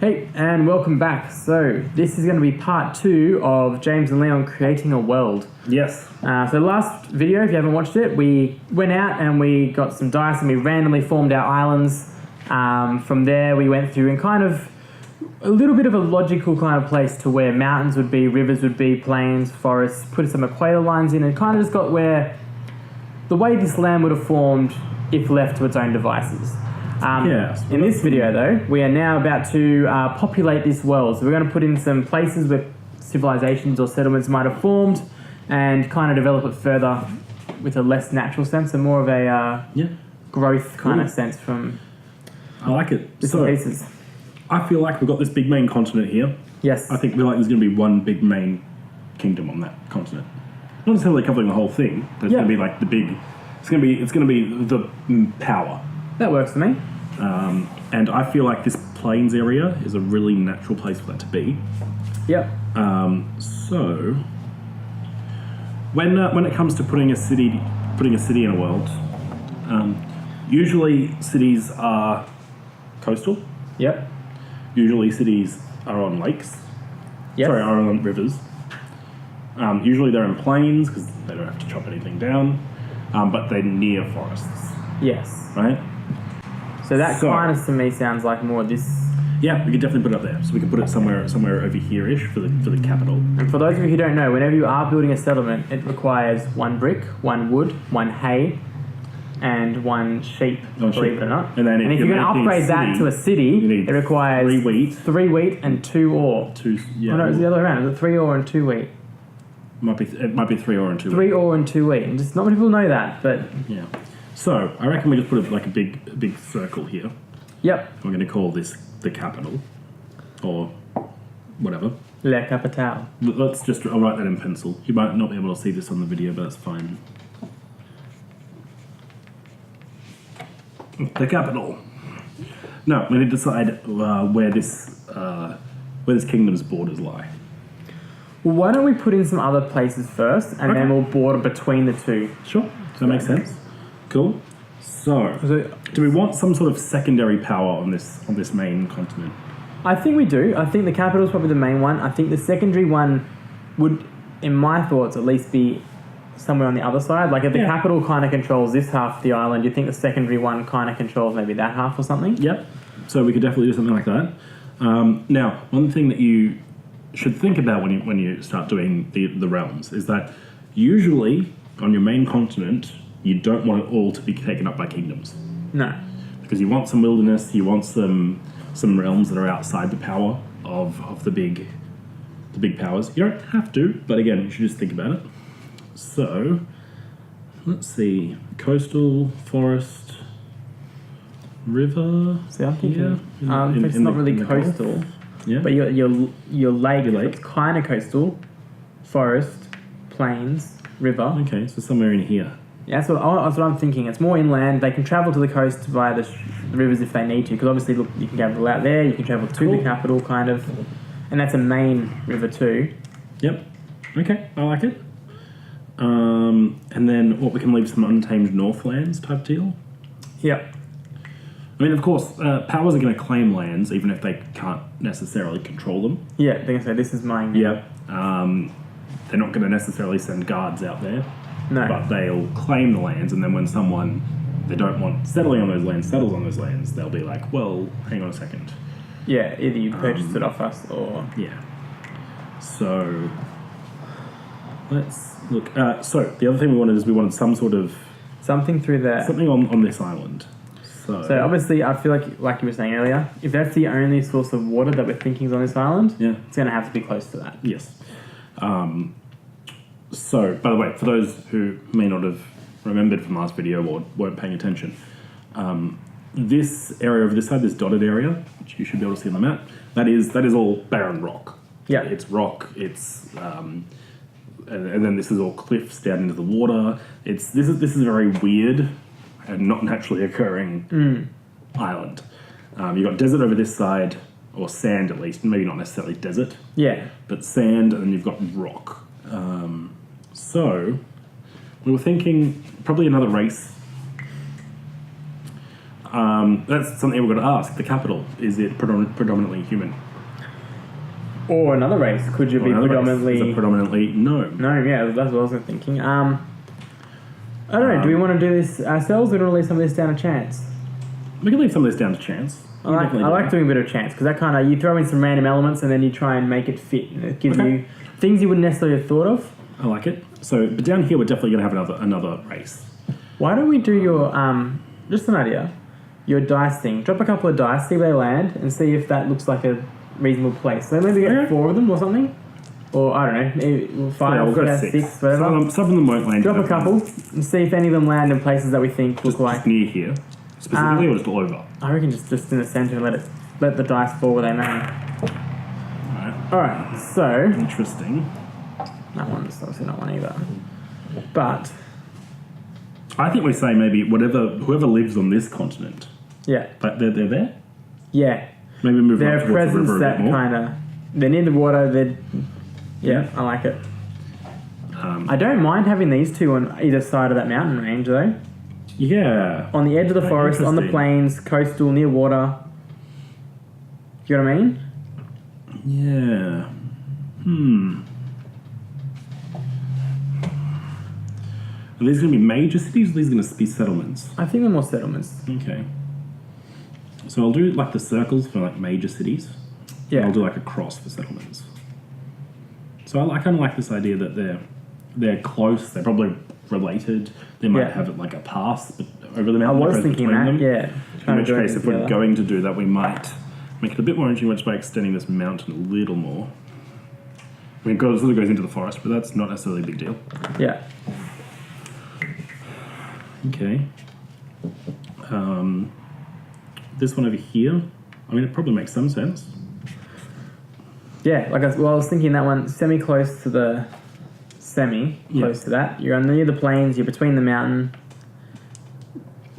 Hey, and welcome back. So, this is going to be part 2 of James and Leon creating a world. Yes. So last video, if you haven't watched it, we went out and we got some dice and we randomly formed our islands. From there, we went through and kind of a little bit of a logical kind of place to where mountains would be, rivers would be, plains, forests, put some equator lines in, and kind of just got where the way this land would have formed if left to its own devices. In this video, though, we are now about to populate this world. So we're going to put in some places where civilizations or settlements might have formed and kind of develop it further with a less natural sense and more of a growth kind of sense from I like it. different pieces. I feel like we've got this big main continent here. Yes. I think there's going to be one big main kingdom on that continent. Not necessarily covering the whole thing, but it's going to be like the big... It's going to be the power. That works for me. And I feel like this plains area is a really natural place for that to be. Yep. So when it comes to putting a city in a world, usually cities are coastal. Yep. Usually cities are on lakes. Yep. Sorry, are on rivers. Usually they're in plains because they don't have to chop anything down, but they're near forests. Yes. Right. So that kind of to me sounds like more this. Yeah, we could definitely put it up there. So we could put it somewhere over here-ish for the capital. And for those of you who don't know, whenever you are building a settlement, it requires 1 brick, 1 wood, 1 hay, and 1 sheep, believe it or not. And then if you're going to upgrade that to a city, it requires 3 wheat and 2 ore. Oh no, it's the other way around. Is it 3 ore and 2 wheat? It might be 3 ore and 2 wheat. 3 ore and 2 wheat. And just not many people know that, but yeah. So I reckon we just put like a big circle here. Yep. We're going to call this the capital, or whatever. La Capitale. I'll write that in pencil. You might not be able to see this on the video, but that's fine. The capital. Now we need to decide where this kingdom's borders lie. Well, why don't we put in some other places first, and then we'll border between the two. Sure. Does that make sense? Cool. So, do we want some sort of secondary power on this main continent? I think we do. I think the capital is probably the main one. I think the secondary one would, in my thoughts, at least be somewhere on the other side. Like if the capital kind of controls this half of the island, you think the secondary one kind of controls maybe that half or something? Yep. So we could definitely do something like that. Now, one thing that you should think about when you start doing the realms is that usually on your main continent, you don't want it all to be taken up by kingdoms. No. Because you want some wilderness, you want some realms that are outside the power of the big powers. You don't have to, but again, you should just think about it. So, let's see. Coastal, forest, river. See, I'm thinking it's not really coastal. Yeah. But your lake, it's kind of coastal. Forest, plains, river. Okay, so somewhere in here. Yeah, that's what I'm thinking. It's more inland. They can travel to the coast via the rivers if they need to, because obviously, look, you can travel out there, you can travel to the capital, kind of, and that's a main river too. Yep. Okay, I like it. And then we can leave some untamed northlands type deal. Yep. I mean, of course, powers are going to claim lands even if they can't necessarily control them. Yeah, they're going to say, this is mine. Yep. They're not going to necessarily send guards out there. No. But they'll claim the lands, and then when someone they don't want settling on those lands settles on those lands, they'll be like, well, hang on a second. Yeah, either you purchased it off us or... Yeah. So, let's look. So, the other thing we wanted some sort of... Something through there. Something on this island. So obviously, I feel like you were saying earlier, if that's the only source of water that we're thinking is on this island, it's going to have to be close to that. Yes. So, by the way, for those who may not have remembered from last video or weren't paying attention, this area over this side, this dotted area, which you should be able to see on the map, that is all barren rock. Yeah. It's rock, it's... and then this is all cliffs down into the water. This is a very weird and not naturally occurring island. You've got desert over this side, or sand at least, maybe not necessarily desert. Yeah. But sand, and then you've got rock. So, we were thinking probably another race. That's something we've got to ask. The capital, is it predominantly human? Or another race? Could you be predominantly? Is it predominantly no? No, yeah, that's what I was thinking. I don't know. Do we want to do this ourselves, or do we want to leave some of this down to chance? We can leave some of this down to chance. I like doing a bit of chance because that kind of you throw in some random elements and then you try and make it fit, and it gives you things you wouldn't necessarily have thought of. I like it. So, but down here we're definitely going to have another race. Why don't we do your just an idea, your dice thing? Drop a couple of dice, see where they land, and see if that looks like a reasonable place. So maybe get 4 of them or something, or I don't know, maybe 5. Yeah, we'll go 6. Whatever. Some of them won't land. Drop a couple and see if any of them land in places that we think look like just near here, specifically, or just all over. I reckon just in the centre and let the dice fall where they may. All right. So Interesting. that one's obviously not one either, but I think we say maybe whoever lives on this continent. yeah, But they're there. yeah. Maybe move They're up a towards the presence river a that bit more. kind of they're near the water. Yeah, I like it. I don't mind having these two on either side of that mountain range though. Yeah. On the edge of the forest, on the Interesting. plains, coastal, near water. You know what I mean? Yeah. Are these going to be major cities or are these going to be settlements? I think they're more settlements. Okay. So I'll do like the circles for like major cities. Yeah. And I'll do like a cross for settlements. So I kind of like this idea that they're close, they're probably related. They might have like a pass over the mountain. I was goes thinking between that, them. yeah. In Trying which to join case, them if we're together. going to do that, we might make it a bit more interesting just by extending this mountain a little more. I mean, it sort of goes into the forest, but that's not necessarily a big deal. Yeah. Okay. This one over here, I mean, it probably makes some sense. Yeah, I was thinking that one semi-close to the close to that. You're near the plains, you're between the mountain.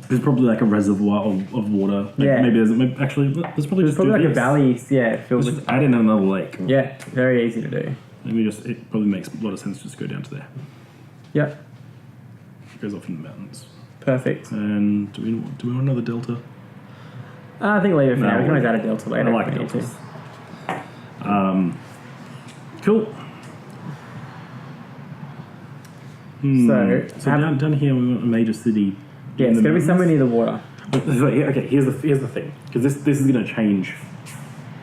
There's probably like a reservoir of water. Maybe there's probably like a valley, filled Let's with... just add in another lake. Yeah, very easy to do. It probably makes a lot of sense to just go down to there. Yep, It goes off in the mountains. perfect. And do we want another delta? I think leave it for now. We can always we'll add a delta later. I like if we need to. deltas. Cool. So down here we want a major city. Yeah, it's going to be somewhere near the water. Okay, here's the thing, because this is going to change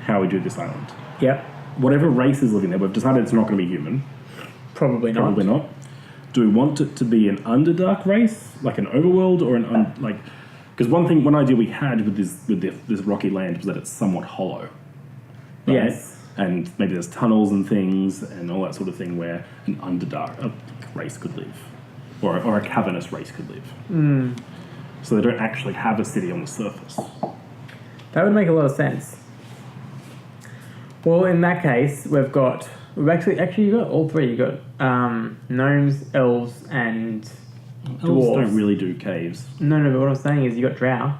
how we do this island. Yep, Whatever race is living there, we've decided it's not going to be human. probably not. Probably not. Do we want it to be an Underdark race, like an overworld, or because one idea we had with this rocky land was that it's somewhat hollow. Right? Yes. And maybe there's tunnels and things and all that sort of thing where an Underdark race could live, or a cavernous race could live. So they don't actually have a city on the surface. That would make a lot of sense. Well, in that case, we've actually you got all three. You got gnomes, elves, and Elves dwarves. don't really do caves. No, but what I'm saying is you got drow.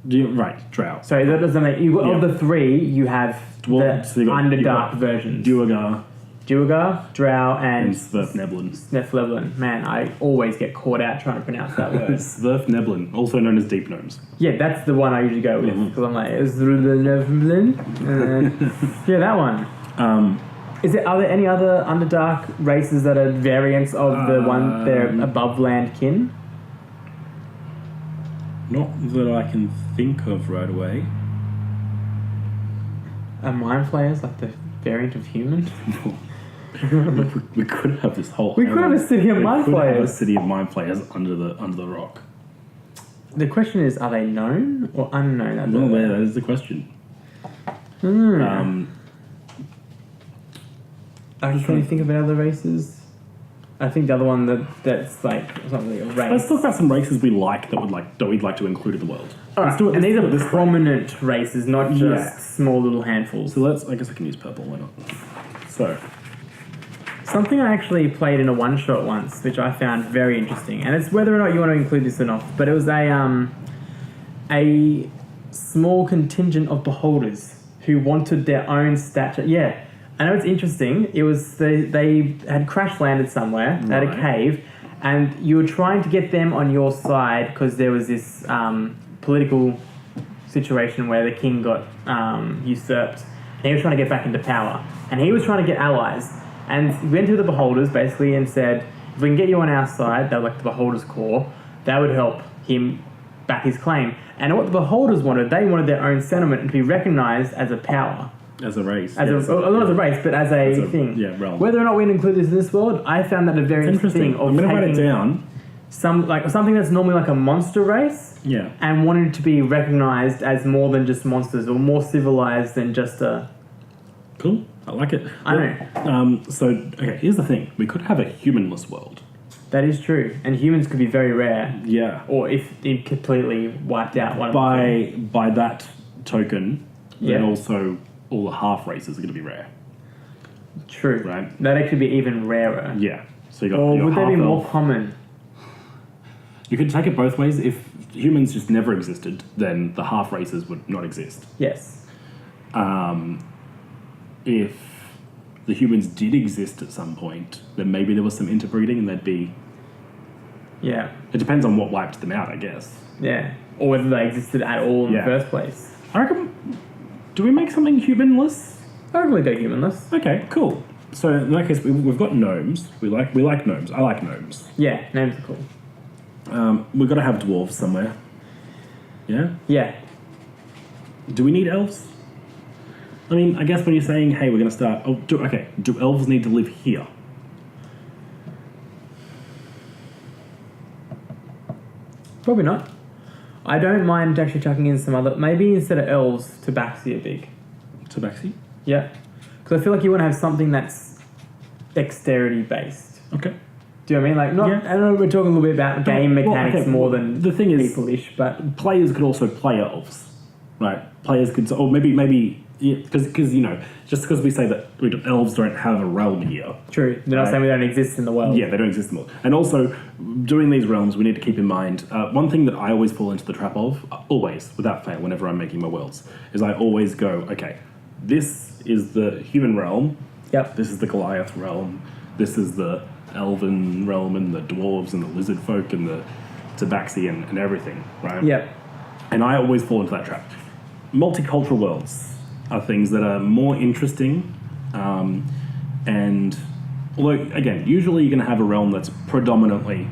Right, drow. So that doesn't make you of the three. You have So you got- Underdark versions. Duergar Duergar, drow, and Svirfneblin. Snefleblin. Man, I always get caught out trying to pronounce that word. Svirfneblin, also known as deep gnomes. Yeah, that's the one I usually go with because I'm like, yeah, that one. Are there any other Underdark races that are variants of the one they're above land kin? Not that I can think of right away. Are mind flayers like the variant of human? We could have this whole. We could have a city of mind We could have a flayers. city of mind flayers under the rock. The question is, are they known or unknown? Well, that is the question. Can you think of other races? I think the other one that's like something like a race. Let's talk about some races we like that we'd like to include in the world. All Let's right. do it. And these are this prominent races, not just Yeah. small little handfuls. So I guess I can use purple. Why not? So Something I actually played in a one-shot once, which I found very interesting, and it's whether or not you want to include this or not, but it was a small contingent of beholders who wanted their own statue. Yeah, I know it's interesting. It was they had crash landed somewhere, they had a Right. cave, and you were trying to get them on your side because there was this political situation where the king got usurped. And he was trying to get back into power. And he was trying to get allies. And he went to the beholders, basically, and said, if we can get you on our side, they're like the beholders' core, that would help him back his claim. And what the beholders wanted, they wanted their own settlement and to be recognised as a power. As a race. Not as a race, but as a thing. Yeah, realm. Whether or not we include this in this world, I found that a very interesting thing. I'm going to write it down. Something that's normally like a monster race, and wanting to be recognised as more than just monsters or more civilised than just a... Cool. I like it. I know. Okay, here's the thing. We could have a humanless world. That is true. And humans could be very rare. Yeah. Or if it completely wiped out one by that token, then also all the half races are going to be rare. True. Right? That'd actually be even rarer. Yeah. So you got Or your would they be more half-elf. common? You could take it both ways. If humans just never existed, then the half races would not exist. Yes. If the humans did exist at some point, then maybe there was some interbreeding and they'd be... Yeah. It depends on what wiped them out, I guess. Yeah. Or whether they existed at all in the first place. I reckon... Do we make something humanless? I reckon we go humanless. Okay, cool. So in that case, we've got gnomes. We like gnomes. I like gnomes. Yeah, names are cool. We've got to have dwarves somewhere. Yeah? Yeah. Do we need elves? I mean, I guess when you're saying, hey, we're going to start... do elves need to live here? Probably not. I don't mind actually chucking in some other... Maybe instead of elves, tabaxi are big. Tabaxi? Yeah. Because I feel like you want to have something that's dexterity-based. Okay. Do you know what I mean? Like, I don't know, we're talking a little bit about game mechanics more than the thing is, people-ish, but... Players could also play elves, right? Players could... Or maybe because, you know, just because we say that elves don't have a realm here. True. They're not saying we don't exist in the world. Yeah, they don't exist in the world. And also, doing these realms, we need to keep in mind, one thing that I always fall into the trap of, always, without fail, whenever I'm making my worlds, is I always go, okay, this is the human realm. Yep. This is the Goliath realm. This is the elven realm and the dwarves and the lizard folk and the tabaxi and everything, right? Yep. And I always fall into that trap. Multicultural worlds are things that are more interesting, and although, again, usually you're going to have a realm that's predominantly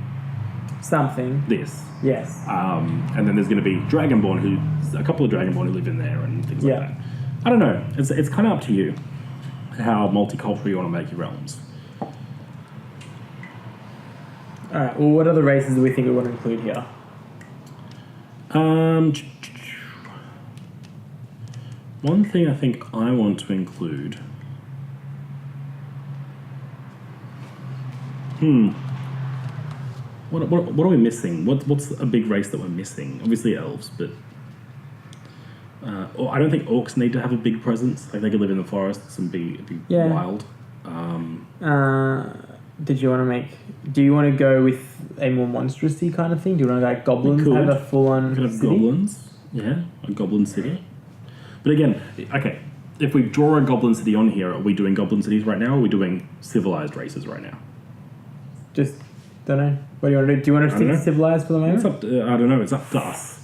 something. This. Yes. And then there's going to be Dragonborn, a couple of Dragonborn who live in there and things like that. I don't know. It's kind of up to you how multicultural you want to make your realms. Alright, well, what other races do we think we want to include here? One thing I think I want to include... What are we missing? What's a big race that we're missing? Obviously elves, but... I don't think orcs need to have a big presence. Like, they could live in the forests and be wild. Do you want to go with a more monstrous-y kind of thing? Do you want to go like goblins have a full-on city? city? Goblins, yeah, a goblin city. But again, okay, if we draw a goblin city on here, are we doing goblin cities right now, or are we doing civilized races right now? Just, don't know. What do you want to do? Do you want to stick to civilized for the moment? I don't know, it's up to us.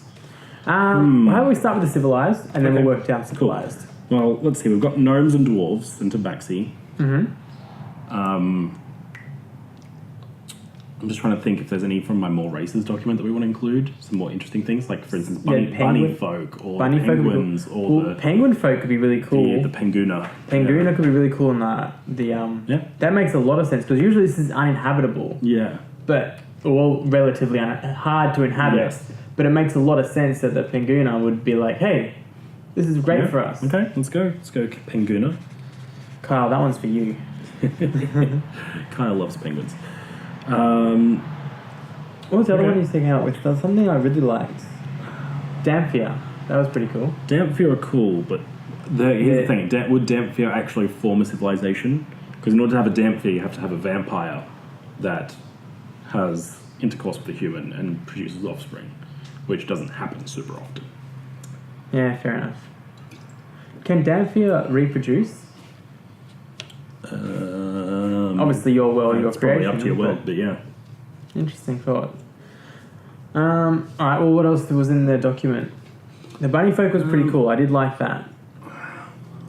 How about we start with the civilized, and then we'll work down civilized. Cool. Well, let's see, we've got gnomes and dwarves and tabaxi. I'm just trying to think if there's any from my more races document that we want to include. Some more interesting things, like, for instance, bunny folk, or penguins, cool. Penguin folk could be really cool. The penguna. Penguna could be really cool in that makes a lot of sense, because usually this is uninhabitable. Yeah. But, relatively hard to inhabit. Yes. But it makes a lot of sense that the penguna would be like, hey, this is great for us. Okay, let's go. Let's go penguna. Kyle, that one's for you. Kyle loves penguins. What was the other one you came out with? There was something I really liked. Damphia. That was pretty cool. Damphia are cool, but here's the thing. Would Damphia actually form a civilization? Because in order to have a Damphia, you have to have a vampire that has intercourse with a human and produces offspring, which doesn't happen super often. Yeah, fair enough. Can Damphia reproduce? Obviously, your world, your creation. Probably up to your world, but yeah. Interesting thought. Alright, well, what else was in the document? The bunny folk was pretty cool. I did like that.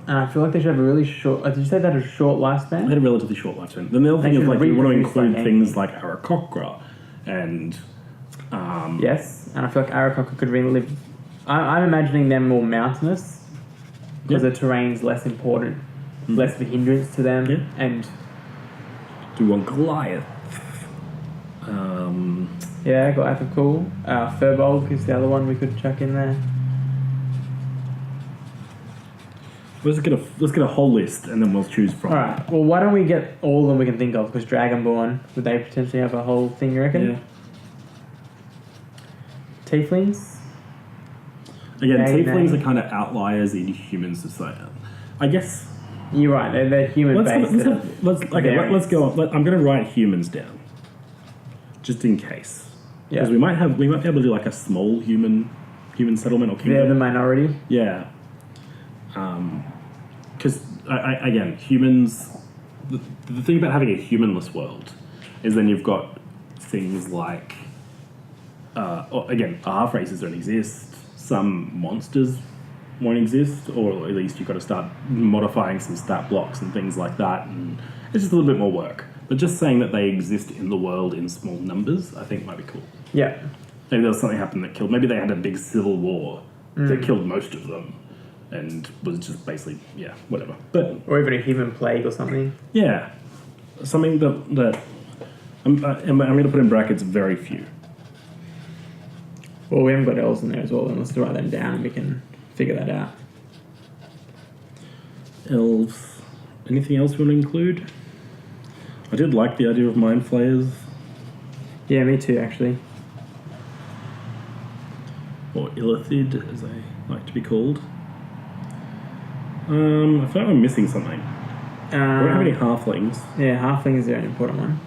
And I feel like they should have a really short... did you say that had a short They lifespan? had a relatively short lifespan. Then the other thing is, like, you want to include things like Aarakocra and... Yes, and I feel like Aarakocra could really live... I'm imagining them more mountainous because the terrain's less important, less of a hindrance to them, and... Do you want Goliath? Yeah, Goliath are cool. Furbolg is the other one we could chuck in there. Let's get a whole list and then we'll choose from. Alright, well, why don't we get all of them we can think of? Because Dragonborn, would they potentially have a whole thing, you reckon? Yeah. Tieflings? Again, tieflings are kind of outliers in human society. I guess. You're right, they're human based. Let's go on. I'm going to write humans down, just in case. Yeah. Because we might be able to do like a small human settlement or kingdom. They're the minority. Yeah. Because again, humans. The thing about having a humanless world is then you've got things like. Again, half races don't exist. Some monsters won't exist, or at least you've got to start modifying some stat blocks and things like that. And it's just a little bit more work. But just saying that they exist in the world in small numbers, I think might be cool. Yeah. Maybe there was something happened that killed. Maybe they had a big civil war that killed most of them, and was just basically whatever. But Or even a human plague or something. yeah, something that I'm going to put in brackets very few. Well, we haven't got elves in there as well, then let's write them down and we can figure that out. Elves. Anything else you want to include? I did like the idea of mind flayers. Yeah, me too, actually. Or illithid, as they like to be called. I feel like I'm missing something. We don't have any halflings. Yeah, halflings are an important one.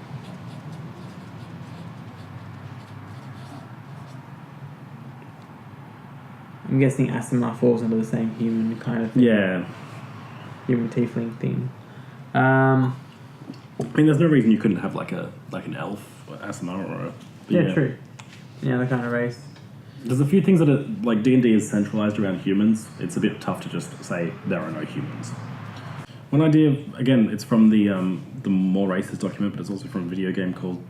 I'm guessing Asimar falls under the same human kind of thing. Yeah. Human tiefling thing. I mean, there's no reason you couldn't have like an elf or Asimar or a... Yeah, true. Yeah, the kind of race. There's a few things that are, like, D&D is centralised around humans. It's a bit tough to just say there are no humans. One idea, again, it's from the More Races document, but it's also from a video game called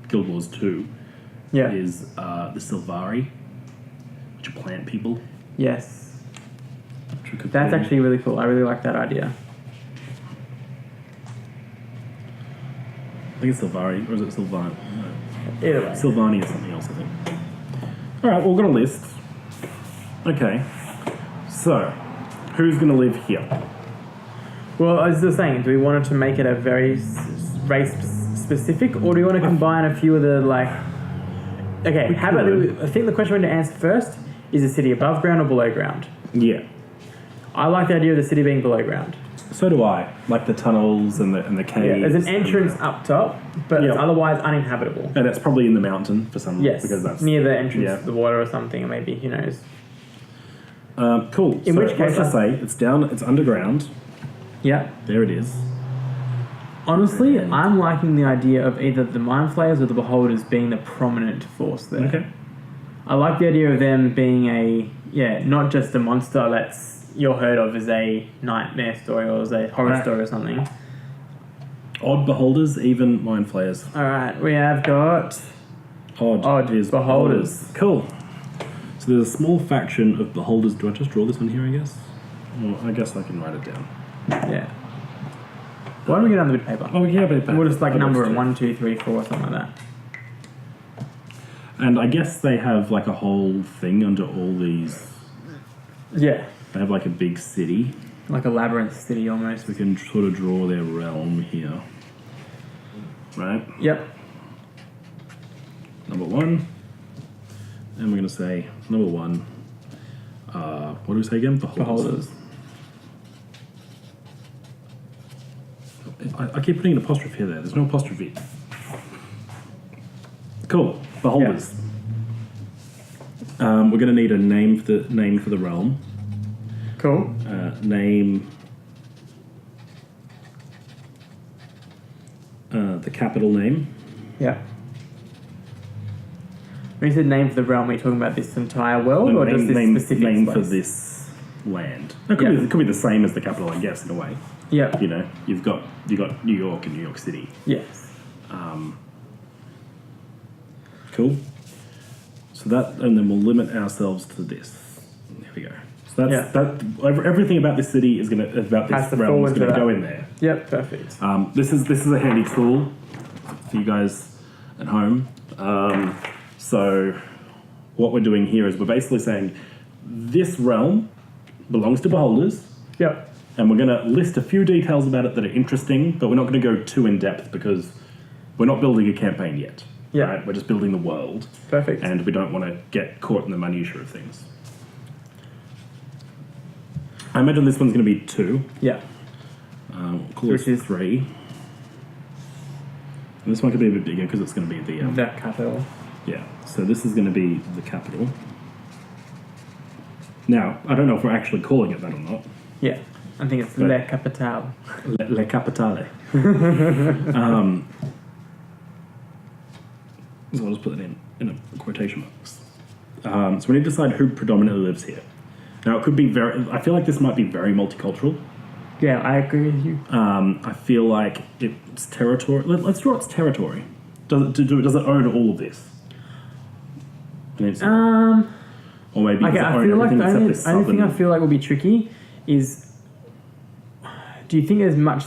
Guild Wars 2. Yeah. Is the Sylvari, which are plant people. Yes. That's actually really cool. I really like that idea. I think it's Sylvari, or is it Sylvan? No. Either way. Sylvani is something else, I think. Alright, well, we've got a list. Okay. So, who's going to live here? Well, I was just saying, do we want to make it a very race specific, or do we want to combine a few of the, like... Okay, how about... I think the question we need to answer first is the city above ground or below ground? Yeah. I like the idea of the city being below ground. So do I. Like the tunnels and the caves. Yeah, there's an entrance up top, but it's otherwise uninhabitable. And it's probably in the mountain for some reason. Yes, Because that's near the entrance to the water or something, or maybe, who knows. Cool. In which case, let's just say it's underground. Yeah. There it is. Honestly, I'm liking the idea of either the Mind Flayers or the Beholders being the prominent force there. Okay. I like the idea of them being not just a monster that's you're heard of as a nightmare story or as a horror story or something. Odd beholders, even mind flayers. Alright, we have got Odd is beholders. Cool. So there's a small faction of beholders. Do I just draw this one here, I guess? Well, I guess I can write it down. Yeah. Why don't we get on the bit of paper? Oh, yeah, bit of paper. We'll just number it 1, 2, 3, 4, something like that. And I guess they have like a whole thing under all these. Yeah. They have like a big city. Like a labyrinth city almost. We can sort of draw their realm here. Right? Yep. Number 1. And we're going to say, number 1. What do we say again? Beholders. I keep putting an apostrophe there. There's no apostrophe. Cool. Beholders. Yeah. We're going to need a name for the realm. Cool. Name the capital name. Yeah. When you said name for the realm, are you talking about this entire world, or just this specific name place? for this land? It could be the same as the capital, I guess, in a way. Yeah. You know, you've got New York and New York City. Yes. Cool. So that, and then we'll limit ourselves to this. There we go. So that's everything about this city is going to about this realm is going to go in there. Yep, perfect. This is a handy tool for you guys at home. So what we're doing here is we're basically saying this realm belongs to beholders. Yep. And we're going to list a few details about it that are interesting, but we're not going to go too in depth because we're not building a campaign yet. Yeah. Right? We're just building the world. Perfect. And we don't want to get caught in the minutiae of things. I imagine this one's going to be 2. Yeah. We'll call this 3. And this one could be a bit bigger because it's going to be The capital. Yeah. So this is going to be the capital. Now, I don't know if we're actually calling it that or not. Yeah. I think it's Le Capitale. Le Capitale. So I'll just put it in a quotation marks. So we need to decide who predominantly lives here. Now it could be I feel like this might be very multicultural. Yeah, I agree with you. I feel like it's territory. Let's draw its territory. Does it own all of this? Or maybe okay, I feel like the only thing I feel like will be tricky is, do you think there's much...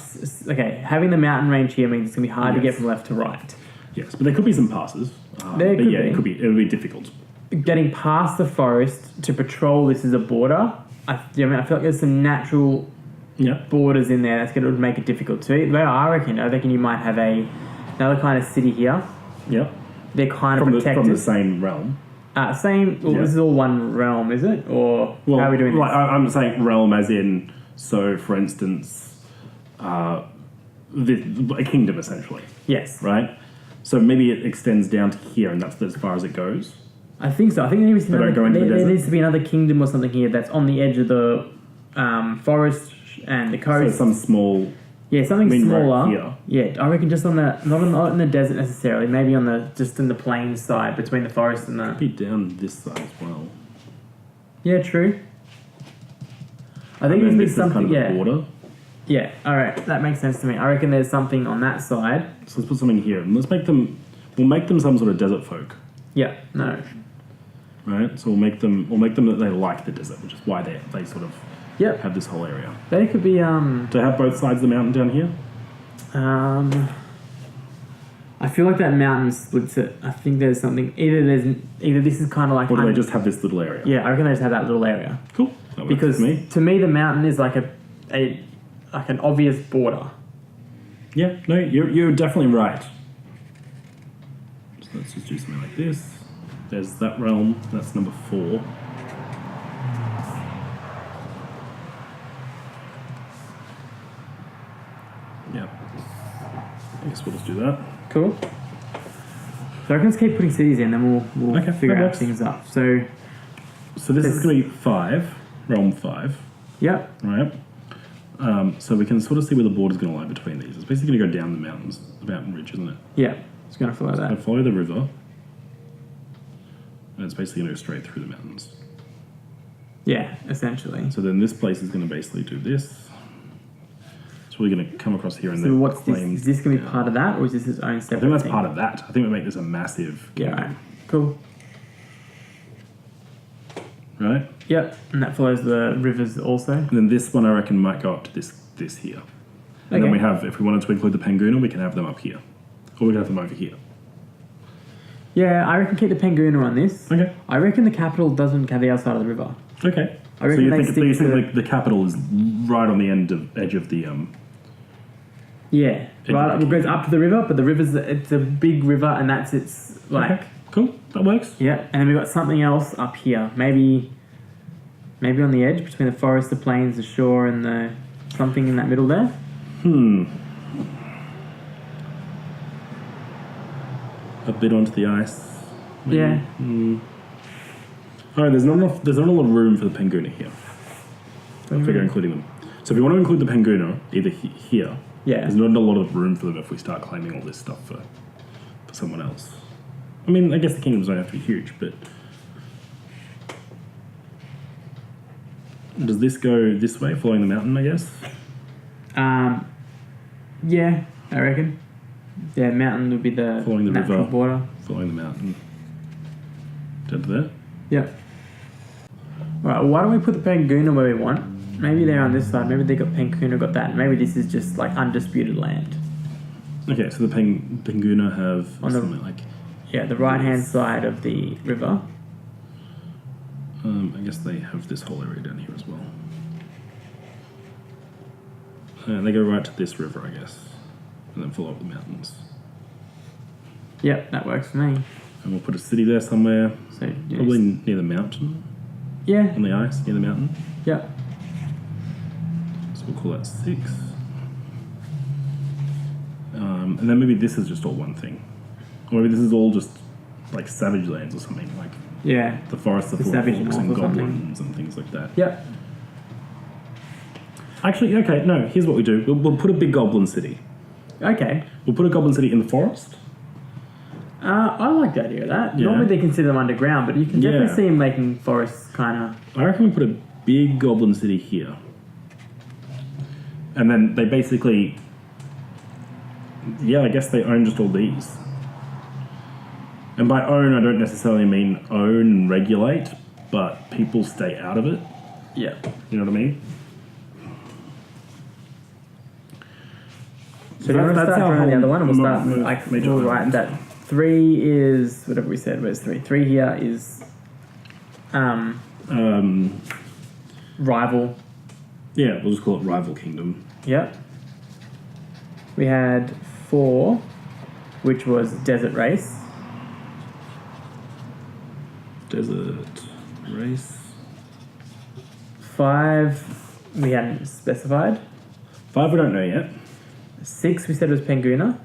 Okay, having the mountain range here means it's going to be hard to get from left to right. Yes, but there could be some passes. There could be. It would be difficult. Getting past the forest to patrol this as a border, I feel like there's some natural borders in there that's going to make it difficult too. I reckon you might have another kind of city here. Yep. They're kind of protected. From the same realm. This is all one realm, is it? Or how are we doing this? I'm saying realm as in, so for instance, a kingdom essentially. Yes. Right? So maybe it extends down to here and that's as far as it goes. I think so. I think there needs to be another kingdom or something here that's on the edge of the forest and the coast. So some small... Yeah, something smaller. Right yeah, I reckon just on the... Not in the desert necessarily. Maybe just in the plains side between the forest and the... Could be down this side as well. Yeah, true. I think there's this something... Is kind of the border. Yeah, alright. That makes sense to me. I reckon there's something on that side. So let's put something here. And let's make them... We'll make them some sort of desert folk. Yeah, no. Right? So we'll make them that they like the desert, which is why they sort of have this whole area. They could be... To have both sides of the mountain down here? I feel like that mountain splits it. I think there's something... Either this is kind of like... Or do they just have this little area? Yeah, I reckon they just have that little area. Cool. That works because for me. To me, the mountain is like an obvious border. Yeah, no, you're definitely right. So let's just do something like this. There's that realm. That's number 4. Yeah. I guess we'll just do that. Cool. So I can just keep putting cities in, then we'll figure out things up. So this is going to be 5, realm 5. Yep. Right. So we can sort of see where the border's going to lie between these. It's basically going to go down the mountains, the mountain ridge, isn't it? Yeah. It's going to follow that. Going to follow the river. And it's basically going to go straight through the mountains. Yeah, essentially. So then this place is going to basically do this. So we're going to come across here and so then what's this? Is this going to be part of that, or is this its own separate I think that's thing? part of that. I think we make this a massive kingdom. Yeah, right. Cool. Right? Yep, and that follows the rivers also. And then this one I reckon might go up to this here. And then we have, if we wanted to include the Panguna, we can have them up here. Or we can have them over here. Yeah, I reckon keep the Panguna on this. Okay. I reckon the capital doesn't have the other side of the river. Okay. I reckon so you think the capital is right on the edge of the Yeah, right. It goes up to the river, but the it's a big river, and that's its like. Okay. Cool. That works. Yeah, and then we've got something else up here. Maybe on the edge between the forest, the plains, the shore, and the something in that middle there. A bit onto the ice. Maybe. Yeah. Oh, there's not a lot of room for the Panguna here. I figure including them. So if you want to include the Panguna, either here, yeah, there's not a lot of room for them if we start claiming all this stuff for someone else. I mean, I guess the kingdoms don't have to be huge, but does this go this way, following the mountain? I guess. Yeah, I reckon. Yeah, mountain would be the Following the natural river. border. Following the mountain. Down to there. Yeah. Right, why don't we put the Panguna where we want? Maybe they're on this side. Maybe they got Panguna got that. Maybe this is just like undisputed land. Okay, so the Panguna have On the- something like. Yeah, the right hand side of the river. I guess they have this whole area down here as well. And they go right to this river, I guess, and then follow up the mountains. Yep, that works for me. And we'll put a city there somewhere, So probably near the mountain, yeah, on the ice, near the mountain. yep. So we'll call that 6. And then maybe this is just all one thing. Or maybe this is all just like savage lands or something, like Yeah. the forests are The full of savage orcs and north or something. goblins and things like that. Yep. Actually, okay, no, here's what we do. We'll put a big goblin city. Okay. We'll put a goblin city in the forest. I like the idea of that. Yeah. Normally they consider them underground, but you can definitely Yeah. see them making forests kind of. I reckon we put a big goblin city here. And then they basically... Yeah, I guess they own just all these. And by own, I don't necessarily mean own and regulate, but people stay out of it. Yeah. You know what I mean? So do you want to start from the other one, and we'll start like major we'll write islands. that 3 is whatever we said. Where's 3? 3 here is rival. Yeah, we'll just call it Rival Kingdom. Yep. We had 4, which was desert race. Desert race. 5 we hadn't specified. 5 we don't know yet. 6 we said was Panguna.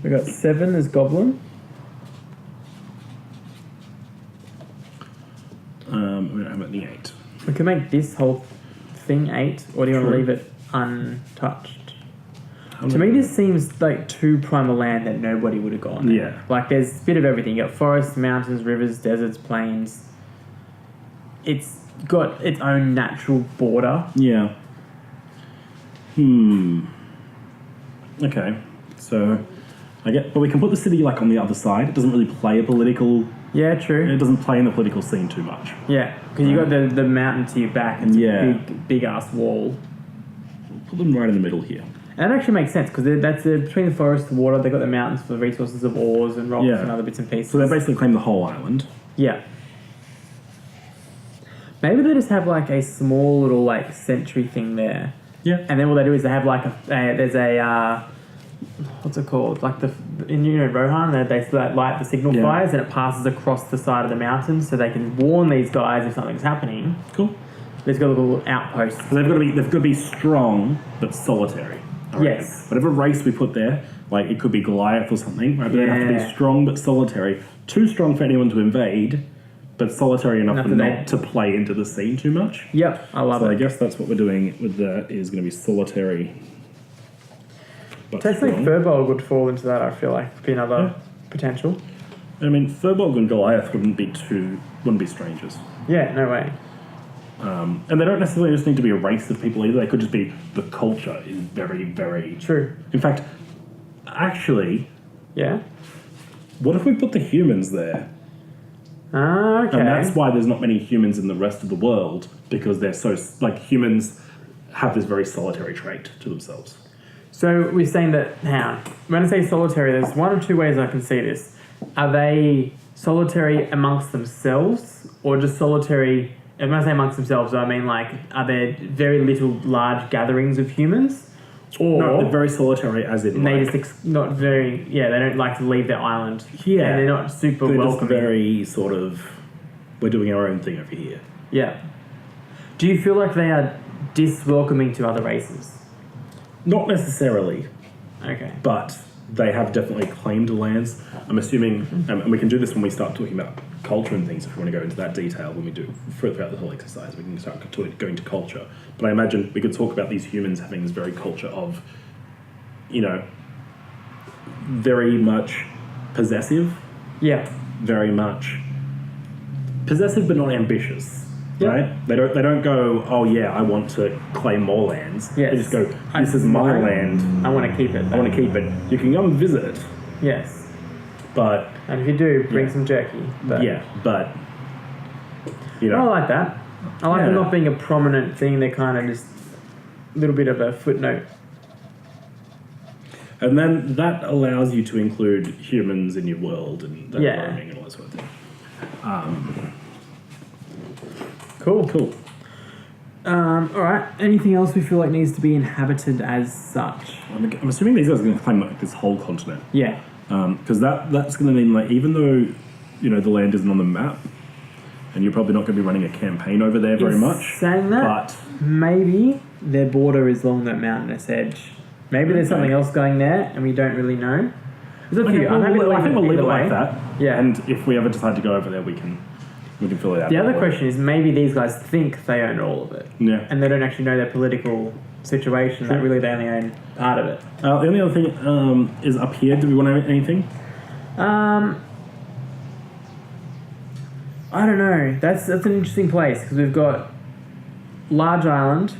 We got 7 as Goblin. We don't have any 8. We can make this whole thing 8, or do you want to True. leave it untouched? To me, this seems like too primal land that nobody would have gone there. Yeah. Like, there's a bit of everything. You got forests, mountains, rivers, deserts, plains. It's got its own natural border. Yeah. Okay. So, but we can put the city like on the other side. It doesn't really play a political. Yeah, true. It doesn't play in the political scene too much. Yeah, because you got the mountain to your back. It's Yeah. a big ass wall. We'll put them right in the middle here. And that actually makes sense because that's between the forest and the water. They've got the mountains for the resources of ores and rocks Yeah. and other bits and pieces. So they basically claim the whole island. Yeah. Maybe they just have like a small little like sentry thing there, Yeah. and then what they do is they have like there's a what's it called, like in Rohan they light the signal Yeah. fires and it passes across the side of the mountain so they can warn these guys if something's happening. Cool. There's got a little outpost. So they've got to be strong but solitary. I reckon. Yes. Whatever race we put there, like it could be Goliath or something, right? But they have to Yeah. be strong but solitary. Too strong for anyone to invade, but solitary enough for Enough not to play into the scene too much. Yep, I love So I it. guess that's what we're doing with that is going to be solitary. But Technically, strong. Furbolg would fall into that. I feel like would be another potential. I mean, Furbolg and Goliath wouldn't be strangers. Yeah, no way. And they don't necessarily just need to be a race of people either. They could just be the culture is very, very... True. In fact, actually, Yeah. what if we put the humans there? Ah, okay. And that's why there's not many humans in the rest of the world, because they're so... Like, humans have this very solitary trait to themselves. So we're saying that, when I say solitary, there's 1 or 2 ways I can see this. Are they solitary amongst themselves, or just solitary... And when I say amongst themselves, I mean, like, are there very little large gatherings of humans? Or No, they're very solitary as in... they like, just not very... Yeah, they don't like to leave their island. Yeah. And they're not super they're just welcoming. very sort of... We're doing our own thing over here. Yeah. Do you feel like they are diswelcoming to other races? Not necessarily, Okay. but they have definitely claimed lands. I'm assuming, and we can do this when we start talking about culture and things, if we want to go into that detail when we do throughout the whole exercise, we can start going to culture. But I imagine we could talk about these humans having this very culture of, you know, very much possessive, very much possessive but not ambitious. Right? They don't go, oh yeah, I want to claim more lands. Yes. They just go, this is my land. I want to keep it. I want to keep it. You can come and visit it. Yes. But And if you do, bring some jerky. But but you know, I like that. I like it not being a prominent thing. They're kind of just a little bit of a footnote. And then that allows you to include humans in your world and roaming and all that sort of thing. Cool. All right. Anything else we feel like needs to be inhabited as such? I'm assuming these guys are going to claim like this whole continent. Yeah. Because that's going to mean, like, even though, you know, the land isn't on the map, and you're probably not going to be running a campaign over there very much. Saying that, but maybe their border is along that mountainous edge. Maybe there's something else going there, and we don't really know. There's a few. I think we'll leave it like that. Yeah. And if we ever decide to go over there, we can fill it out. The other question is, maybe these guys think they own all of it. Yeah. And they don't actually know their political situation, that really they only own part of it. The only other thing is up here. Do we want anything? I don't know. That's an interesting place, because we've got large island,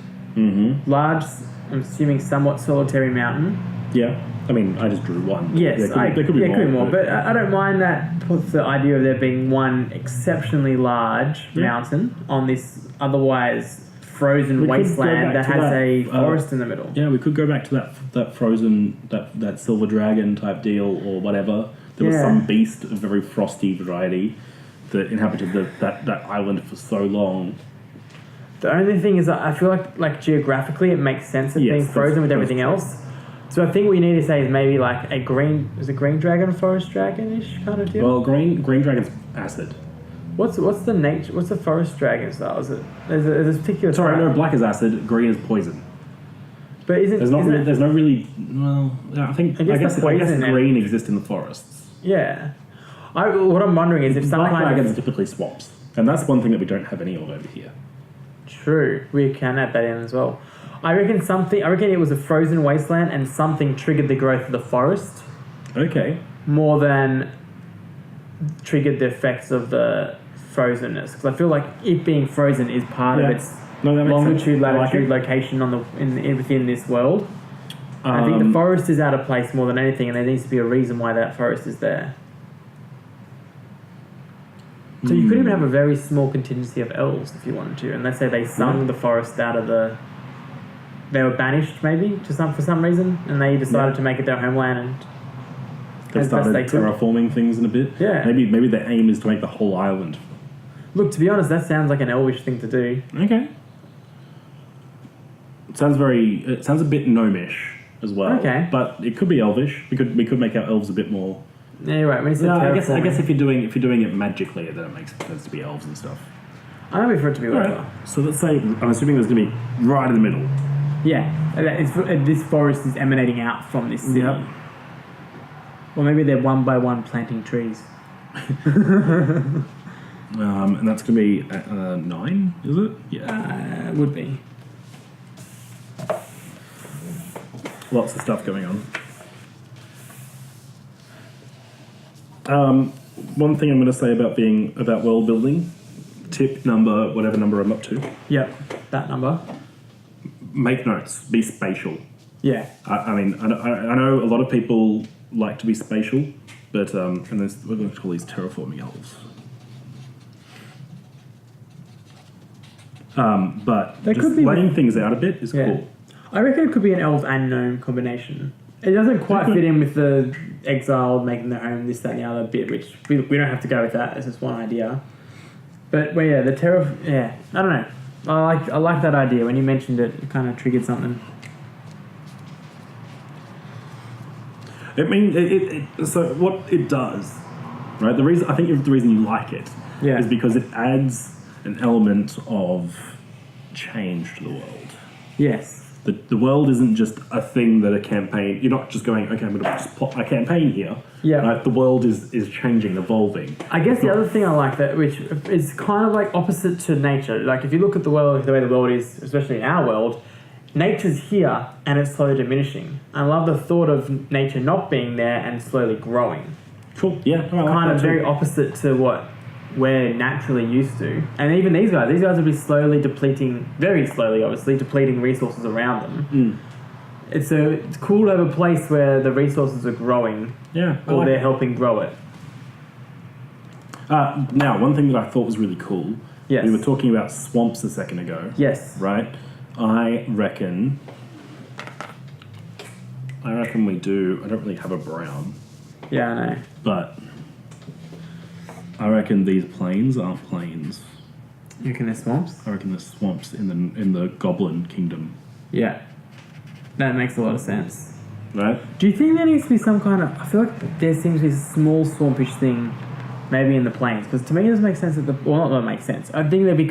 large, I'm assuming somewhat solitary mountain. Yeah. I mean, I just drew one. Yes, there could be more. But I don't mind that puts the idea of there being one exceptionally large mountain on this otherwise frozen wasteland that has a forest in the middle. Yeah, we could go back to that frozen, that silver dragon type deal or whatever. There was some beast of very frosty variety that inhabited that island for so long. The only thing is that I feel like geographically it makes sense of being frozen with everything else. So I think what you need to say is maybe like a green dragon, forest dragon-ish kind of deal? Well, green dragon's acid. What's the forest dragon style? Is it there's a particular Sorry, type? no, black is acid, green is poison. But there's no really I guess green exists in the forests. Yeah. What I'm wondering is if black dragons typically swaps. And that's one thing that we don't have any of over here. True. We can add that in as well. I reckon it was a frozen wasteland and something triggered the growth of the forest. Okay. More than triggered the effects of the frozenness. Because I feel like it being frozen is part of its longitude, latitude, location within this world. I think the forest is out of place more than anything, and there needs to be a reason why that forest is there. So you could even have a very small contingency of elves if you wanted to, and let's say they sung the forest out of the... They were banished, maybe, for some reason, and they decided to make it their homeland, and they started terraforming things in a bit. Yeah. Maybe the aim is to make the whole island. Look, to be honest, that sounds like an elvish thing to do. Okay. It sounds a bit gnomish as well. Okay. But it could be elvish. We could make our elves a bit more. Yeah, you're right. I guess if you're doing it magically, then it makes sense to be elves and stuff. I'm happy for it to be whatever. Right. So let's say I'm assuming there's going to be right in the middle. Yeah, this forest is emanating out from this city. Yep. Or maybe they're one by one planting trees. And that's going to be 9, is it? Yeah. It would be. Lots of stuff going on. One thing I'm going to say about world building, tip number, whatever number I'm up to. Yep, that number. Make notes. Be spatial. Yeah. I mean, I know a lot of people like to be spatial, but and we're going to call these terraforming elves. But just laying things out a bit is cool. I reckon it could be an elf and gnome combination. It doesn't quite fit in with the exile making their home, this, that, and the other bit, which we don't have to go with that. It's just one idea. But I don't know. I like that idea. When you mentioned it, it kind of triggered something. So what it does, right? The reason you like it is because it adds an element of change to the world. Yes. The world isn't just a thing that a campaign. You're not just going, okay, I'm going to just plot my campaign here. Yeah. Right? The world is changing, evolving. I guess the other thing I like that, which is kind of like opposite to nature. Like if you look at the world, the way the world is, especially in our world, nature's here and it's slowly diminishing. I love the thought of nature not being there and slowly growing. Cool. Yeah. I like Kind that of too. very opposite to what we're naturally used to. And even these guys will be slowly depleting, very slowly obviously, depleting resources around them. It's cool to have a place where the resources are growing, Yeah. I or like they're it. helping grow it. Now, one thing that I thought was really cool. Yes. We were talking about swamps a second ago. Yes. Right. I reckon we do. I don't really have a brown, Yeah, I know. but I reckon these plains aren't plains. You reckon they're swamps? I reckon there's swamps in the Goblin Kingdom. Yeah. That makes a lot of sense. Right. Do you think there needs to be some kind of... I feel like there seems to be a small swampish thing maybe in the plains, because to me it doesn't make sense that well, not make sense. I think that'd be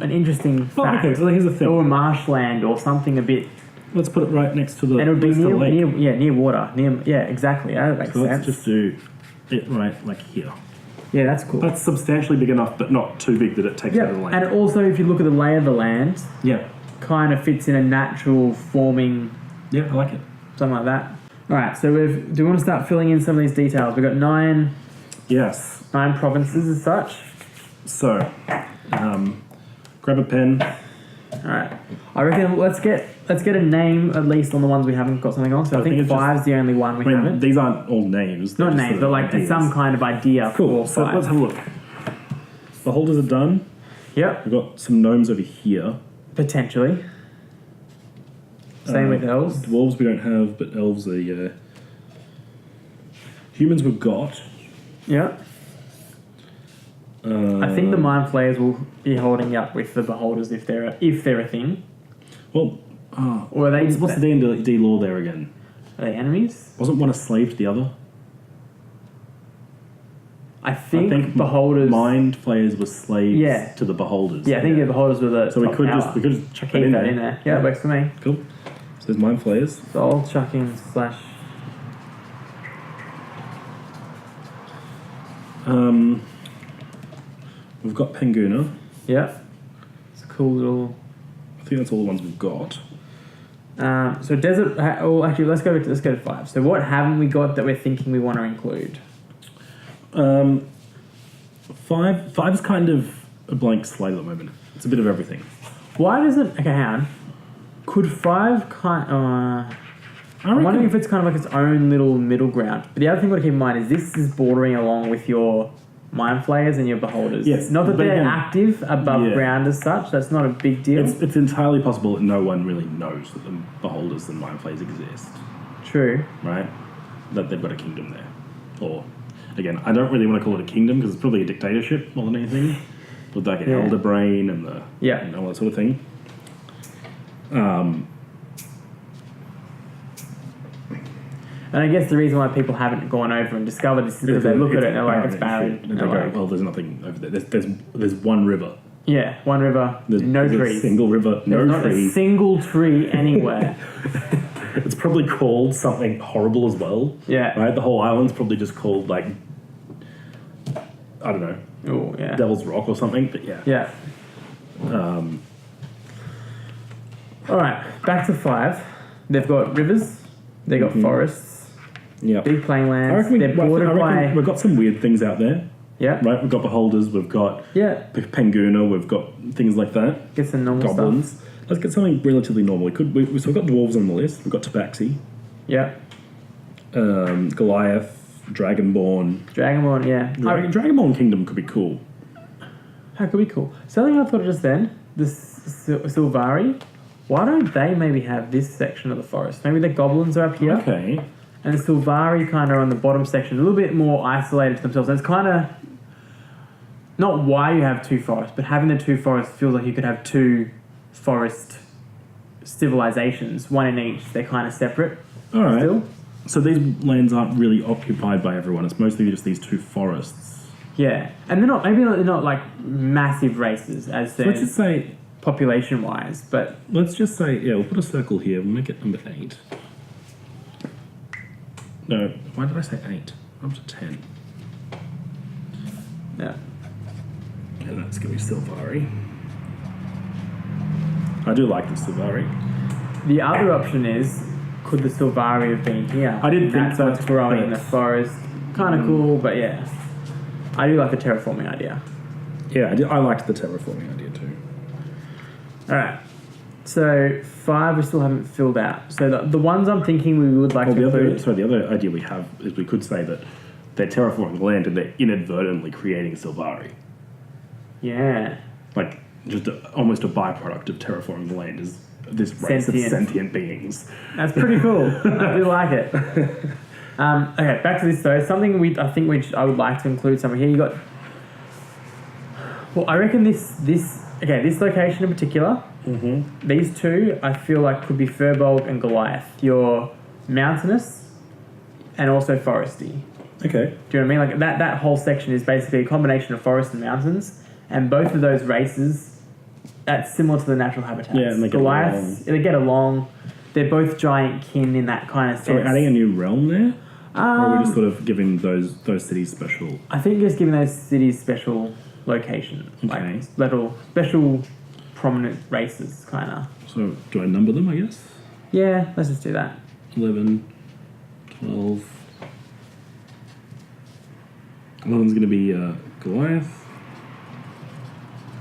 an interesting fact. Okay, so here's the thing. Or a marshland or something a bit... Let's put it right next to the, And it would be next to the lake. near water. Yeah, exactly. That makes So sense. let's just do it right like here. Yeah, that's cool. That's substantially big enough, but not too big that it takes Yeah, over the lake. and also if you look at the lay of the land, Yeah. kind of fits in a natural forming, Yeah, I like it. something like that. All right, so do we want to start filling in some of these details? We've got nine Yes. provinces as such. So, grab a pen. All right, I reckon let's get a name at least on the ones we haven't got something on. So I think it's just- five's the only one we I mean, haven't. these aren't all names. they're Not just names, sort but of like ideas. some kind of idea Cool. for So let's five. have a look. The holders are done. Yep, We've got some gnomes over here. potentially. Same with elves. Dwarves we don't have, but elves are, yeah. Humans we've got. Yep. I think the mind flayers will be holding up with the beholders if they're a thing. Well, Or are they what's the D&D law there again? Are they enemies? Wasn't one a slave to the other? I think beholders. Mind flayers were slaves Yeah. to the beholders. Yeah, I think the beholders were the. So we top could power. just chuck that keep in that there. in there. Yeah, it works for me. Cool. So there's mind flayers. So I'll chuck in slash. We've got Panguna. Yeah, it's a cool little. I think that's all the ones we've got. So desert. Oh, actually, let's go to five. So what haven't we got that we're thinking we want to include? Five's kind of a blank slate at the moment. It's a bit of everything. Why doesn't? Okay, hang on. Could five I'm wondering if it's kind of like its own little middle ground. But the other thing we've got to keep in mind is this is bordering along with your mind flayers and your beholders. Yes, Not that but they're again, active above yeah. ground as such. That's not a big deal. It's entirely possible that no one really knows that the beholders and mind flayers exist, True. right? That they've got a kingdom there. Or, again, I don't really want to call it a kingdom because it's probably a dictatorship more than anything. With like an Yeah. elder brain and the Yeah. and all that sort of thing. And I guess the reason why people haven't gone over and discovered this is because they look at it and they're like, it's barren. And they go, well, there's nothing over there. There's one river. Yeah, one river, There's no there's trees. A single river, no There's not a trees. single tree anywhere. It's probably called something horrible as well. Yeah. Right? The whole island's probably just called, like, I don't know, Oh, yeah. Devil's Rock or something, but yeah. Yeah. All right, back to five. They've got rivers. They've got forests. Yeah. Big plain I lands. reckon, They're bordered I reckon by... we've got some weird things out there, Yeah. right? We've got beholders, we've got Yeah. Panguna, we've got things like that. Get some normal Goblins. stuff. Let's get something relatively normal. So we've got dwarves on the list. We've got Tabaxi, Yeah. Goliath, Dragonborn. Dragonborn, yeah. I reckon Dragonborn Kingdom could be cool. That could be cool. Something I thought of just then, the Silvari, why don't they maybe have this section of the forest? Maybe the goblins are up here, Okay. and the Silvari kind of on the bottom section, a little bit more isolated to themselves. And it's kind of not why you have two forests, but having the two forests feels like you could have two forest civilizations, one in each. They're kind of separate. All right. Still. So these lands aren't really occupied by everyone. It's mostly just these two forests. Yeah, and they're not like massive races as So let's just they're. say population-wise, but Let's just say, yeah, we'll put a circle here. We'll make it number 8. No, why did I say 8? Up to 10. yeah. And that's going to be Silvari. I do like the Silvari. The other option is, could the Silvari have been here? I did think That's that, what's growing in the but- forest. Kind of cool, but yeah. I do like the terraforming idea. Yeah, I liked the terraforming idea too. Alright. So 5 we still haven't filled out. So the ones I'm thinking we would like to The include... other idea we have is we could say that they're terraforming the land and they're inadvertently creating Silvari. Yeah. Like, just almost a byproduct of terraforming the land is this race of sentient beings. That's pretty cool. I do like it. Okay, back to this though. Something I would like to include somewhere here. You got... Well, I reckon this location in particular, these two, I feel like could be Firbolg and Goliath. You're mountainous and also foresty. Okay. Do you know what I mean? Like that whole section is basically a combination of forest and mountains, and both of those races, that's similar to the natural habitats. Yeah, and they get Goliaths, they get along. They're both giant kin in that kind of sense. So we're adding a new realm there? Or are we just sort of giving those cities special? I think just giving those cities special location. Okay. Like little special prominent races, kind of. So do I number them, I guess? Yeah, let's just do that. 11, 12. 11's going to be Goliath.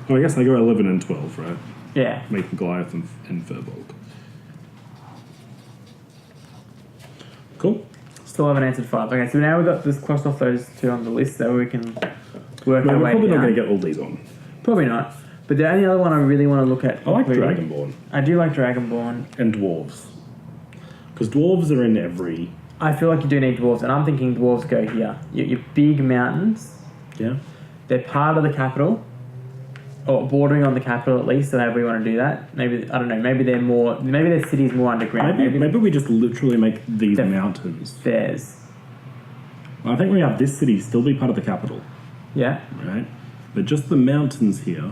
Oh, I guess I go 11 and 12, right? Yeah. Making Goliath and Firbolg. Cool. Still haven't answered 5. Okay, so now we've got this crossed off those two on the list so we can work No, our we're way probably not down. going to get all these on. Probably not. But the only other one I really want to look at... I like including- Dragonborn I do like Dragonborn. and Dwarves. Because Dwarves are in every... I feel like you do need dwarves, and I'm thinking dwarves go here. Your big mountains, Yeah? they're part of the capital, or bordering on the capital at least, so however we want to do that. Maybe, I don't know, maybe their city's more underground. Maybe we just literally make these They're- mountains. Theirs. I think we have this city still be part of the capital, Yeah? right? But just the mountains here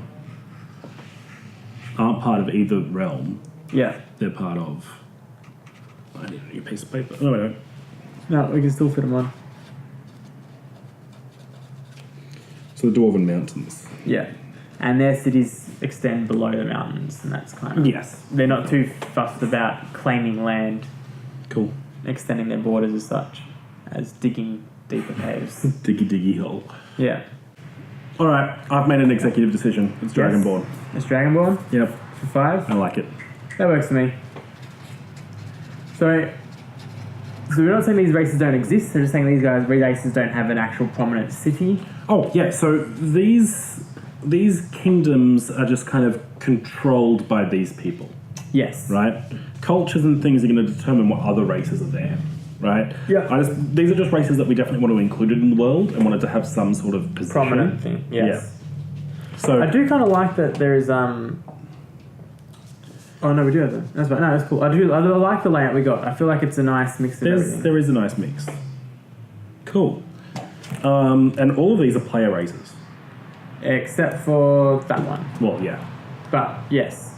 aren't part of either realm. Yeah. They're part of... I need a new piece of paper. No, I don't. No, we can still fit them on. So the Dwarven Mountains. Yeah. And their cities extend below the mountains, and that's kind of... Yes. They're not too fussed about claiming land, Cool. extending their borders as such, as digging deeper caves. Diggy hole. Yeah. All right, I've made an executive decision. It's Dragonborn. It's Dragonborn Yep, for 5. I like it. That works for me. So we're not saying these races don't exist, they're just saying these races don't have an actual prominent city. Oh, yeah, so these kingdoms are just kind of controlled by these people, Yes. right? Cultures and things are going to determine what other races are there, right? Yeah. These are just races that we definitely want to include in the world and wanted to have some sort of position. Prominent thing, yes. Yeah. So I do kind of like that there is... Oh, no, we do have them. That's right. No, that's cool. I like the layout we got. I feel like it's a nice mix of everything. there is a nice mix. Cool. And all of these are player races. Except for that one. Well, yeah. But, yes.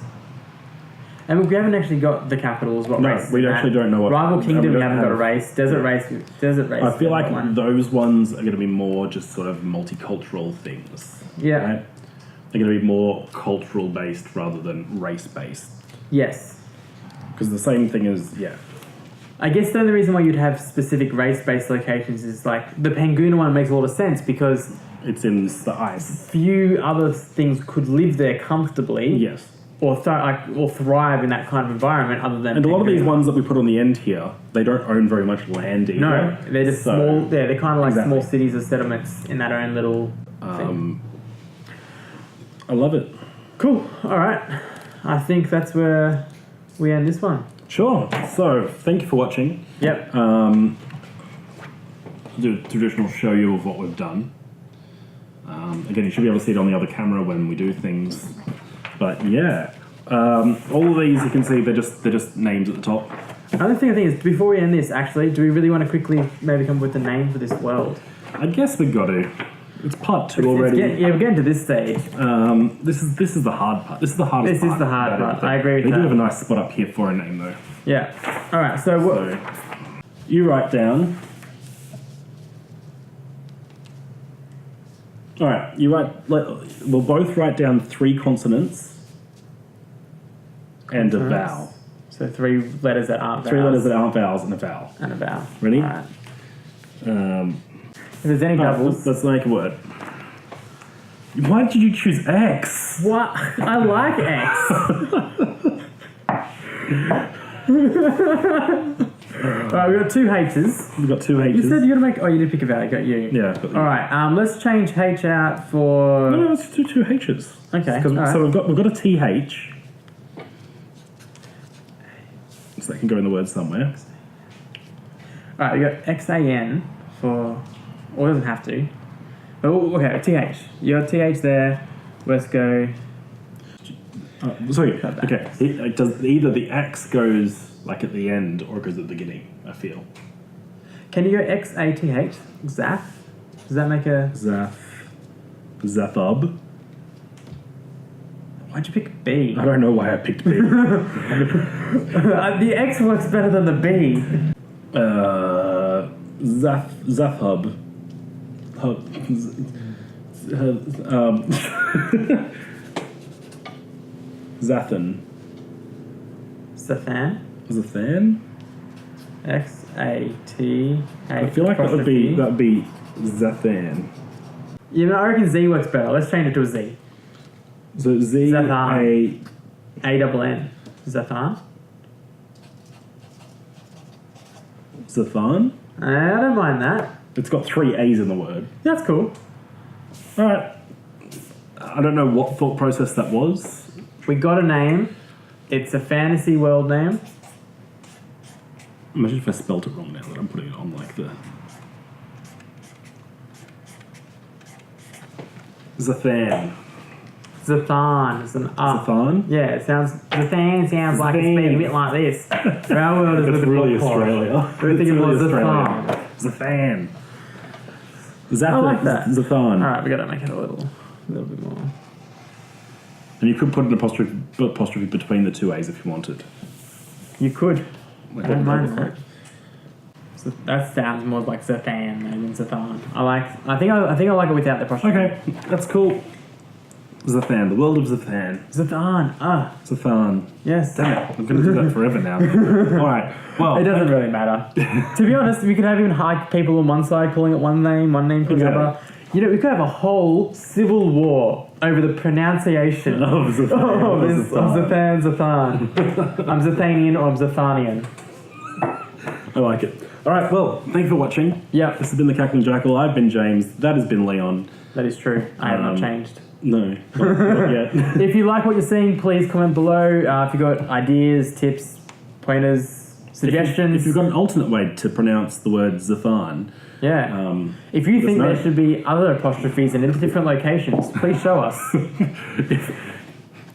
And we haven't actually got the capitals. What No, race? we actually don't know what... Rival we Kingdom, we don't haven't got a have- race. Desert race. I feel like one. those ones are going to be more just sort of multicultural things. Yeah. Right? They're going to be more cultural based rather than race based. Yes. Because the same thing is, yeah. I guess the only reason why you'd have specific race-based locations is like the Panguna one makes a lot of sense because It's in the ice. few other things could live there comfortably Yes. or thrive in that kind of environment other than And a lot of these Panguna. ones that we put on the end here, they don't own very much land either. No, they're just So, small. Yeah, they're kind of like Exactly. small cities or settlements in that own little thing. I love it. Cool. All right. I think that's where we end this one. Sure. So, thank you for watching. Yep. Do a traditional show you of what we've done. Again, you should be able to see it on the other camera when we do things. But yeah, all of these you can see they're just names at the top. Another thing I think is before we end this, actually, do we really want to quickly maybe come up with a name for this world? I guess we've got to. It's part 2 already. We're getting to this stage. This is the hard part. This is the hardest part. This is the hard part. I agree with that. They do have a nice spot up here for a name, though. Yeah. All right. So you write down. All right. We'll both write down 3 consonants and a vowel. So 3 letters that aren't vowels. 3 letters that aren't vowels and a vowel. And a vowel. Ready? All right. If there's any doubles, let's make a word. Why did you choose X? What? I like X. Alright, we've got 2 H's. We've got 2 H's. You said you're gonna make. Oh, you did pick a vowel. Got you. Yeah. Alright. Let's change H out for. No, let's do 2 H's. Okay. Right. So we've got a TH. So that can go in the word somewhere. Alright, we got XAN for. Or it doesn't have to. Oh, okay. TH. You got TH there. Let's go. Sorry. Okay. It does either the X goes like at the end or it goes at the beginning. I feel. Can you go XATH? Zath? Does that make a Zathub? Why'd you pick B? I don't know why I picked B. The X works better than the B. Zathub. Zathaan. Zathaan? Zathaan? XAT. I feel like that would be Zathaan. Yeah, but I reckon Z works better. Let's change it to a Z. So Z Zathaan. A-double-N. Zathaan? Zathaan? I don't mind that. It's got 3 A's in the word. That's cool. Alright. I don't know what thought process that was. We got a name. It's a fantasy world name. Imagine if I spelt it wrong now that I'm putting it on like the... Zathaan. Zathaan. It's an Zathaan? Yeah, it sounds... Zathaan sounds like it's being a bit like this. Our world is It's really Australia. We're thinking more Zathaan. Zathaan. I like that. Zathaan. Alright, we gotta make it a little bit more. And you could put an apostrophe between the 2 A's if you wanted. You could. Like I don't mind that. So that sounds more like Zathaan than Zathaan. I think I like it without the apostrophe. Okay, that's cool. Zathaan, the world of Zathaan. Zathaan. Zathaan. Yes. Damn it, I'm going to do that forever now. Alright, well... It doesn't really matter. To be honest, we could have even people on one side calling it one name for the other. You know, we could have a whole civil war over the pronunciation of Zathaan. I'm Zathanian or I'm Zathanian. I like it. Alright, well, thanks for watching. Yeah. This has been the Cackling Jackal. I've been James. That has been Leon. That is true. I have not changed. No, not yet. If you like what you're seeing, please comment below. If you've got ideas, tips, pointers, suggestions. If you've got an alternate way to pronounce the word Zathaan. Yeah. If you think there should be other apostrophes in different locations, please show us.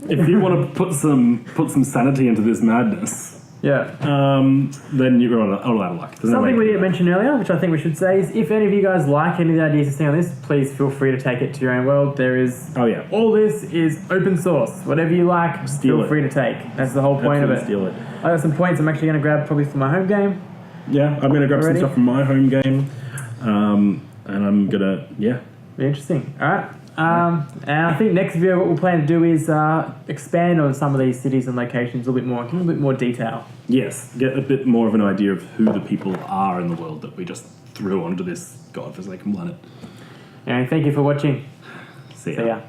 If you want to put some sanity into this madness, then you're all out of luck. Something we didn't mention earlier, which I think we should say, is if any of you guys like any of the ideas to see on this, please feel free to take it to your own world. There is... Oh, yeah. All this is open source. Whatever you like, feel free to take. That's the whole point of it. Steal it. I got some points I'm actually going to grab probably for my home game. Yeah, I'm going to grab some stuff from my home game. And I'm going to, Be interesting. All right. And I think next video what we'll plan to do is expand on some of these cities and locations a little bit more, give a bit more detail. Yes, get a bit more of an idea of who the people are in the world that we just threw onto this godforsaken planet. And thank you for watching. See ya. See ya.